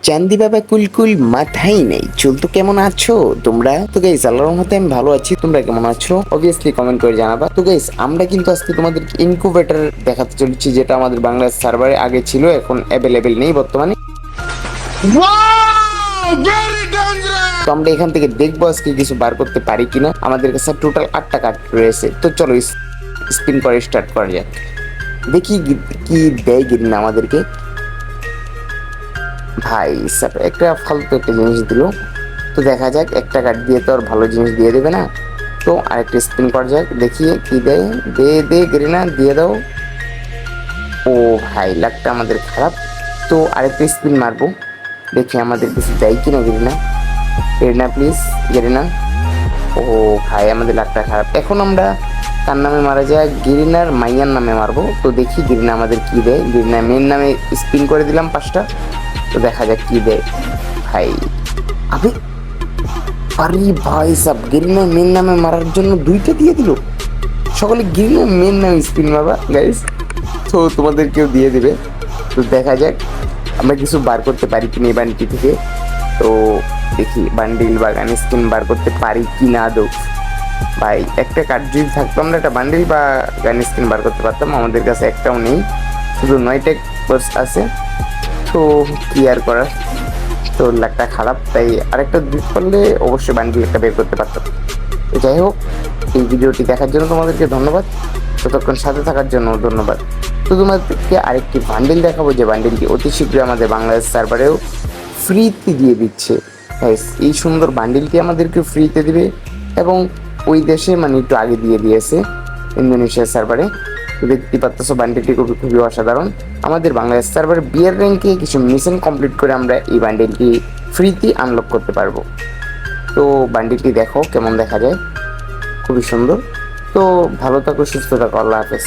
চান্দি বাবা কুলকুল মাথাই নেই। চুল তো কেমন আছো তোমরা? তো গাইস আল্লাহর রহমতে আমি ভালো আছি, তোমরা কেমন আছো অবভিয়াসলি কমেন্ট করে জানাবা। তো গাইস আমরা কিন্তু আজকে তোমাদের ইনকিউবেটর দেখাতে চলেছি, যেটা আমাদের বাংলা সার্ভারে আগে ছিল, এখন অ্যাভেলেবেল নেই বর্তমানে। তো আমরা এখান থেকে দেখবো আজকে কিছু বার করতে পারি কিনা। আমাদের কাছে টোটাল 8টা কার্ড রয়েছে। তো চলো স্পিন করে স্টার্ট করা যাক, দেখি কি দেয় গিরিনা আমাদেরকে। ভাই স্যার একটা ফালতু একটা জিনিস দিল। তো দেখা যাক, একটা কার্ড দিয়ে তো আর ভালো জিনিস দিয়ে দেবে না। তো আরেকটা স্পিন করা যাক, দেখি কি দেয়। দে গেরিনা, দিয়ে দাও। ও ভাই লাকটা আমাদের খারাপ। তো আরেকটা স্পিন মারবো, দেখি আমাদের কিছু দেয় কিনা গেরিনা। গেরিনা প্লিজ, গেরিনা। ও ভাই আমাদের লাকটা খারাপ। এখন আমরা কার নামে মারা যায়? গেরিনার মাইয়ার নামে মারবো। তো দেখি গেরিনা আমাদের কি দেয়। গেরিনা মেন নামে স্পিন করে দিলাম 5টা। তো দেখা যাক কি দেয়। ভাই আমি আরে ভাই সাব, গেরিনা মেন নামে মারার জন্য 2টা দিয়ে দিল। সকলে গেরিনা মেন নামে স্পিন মারবা গাইস, তো তোমাদের কেউ দিয়ে দিবে। তো দেখা যাক আমরা কিছু বার করতে পারি কিনা এই বান্ডি থেকে। তো দেখি বান্ডিল বা গান স্কিন বার করতে পারি কি না। দো ভাই একটা কার্ড যদি থাকতো আমরা একটা বান্ডিল বা গান স্কিন বার করতে পারতাম। আমাদের কাছে একটাও নেই, শুধু 9টা পোস্ট আছে। তো কি আর করার। তো লাকটা খারাপ, তাই আরেকটা দিতে পারলে অবশ্যই বান্ডিল একটা বের করতে পারতাম। তো যাই হোক, এই ভিডিওটি দেখার জন্য তোমাদেরকে ধন্যবাদ, ততক্ষণ সাথে থাকার জন্য ধন্যবাদ। তো তোমাদেরকে আরেকটি বান্ডিল দেখাবো, যে বান্ডিলটি অতি শীঘ্রই আমাদের বাংলাদেশ সার্ভারেও ফ্রিতে দিয়ে দিচ্ছে। এই সুন্দর বান্ডিলটি আমাদেরকে ফ্রিতে দিবে, এবং ওই দেশে মানে একটু আগে দিয়ে দিয়েছে ইন্দোনেশিয়ার সার্ভারে। তো দেখতে পাচ্ছ বান্ডিলটি খুবই অসাধারণ। আমাদের বাংলাদেশ সার্ভার বিয়ার র্যাঙ্কে কিছু মিশন কমপ্লিট করে আমরা এই বান্ডিলটি ফ্রিতে আনলক করতে পারবো। তো বান্ডিলটি দেখো কেমন দেখা যায়, খুবই সুন্দর। তো ভালো থাকো, সুস্থ থাকো, আল্লাহ হাফেজ।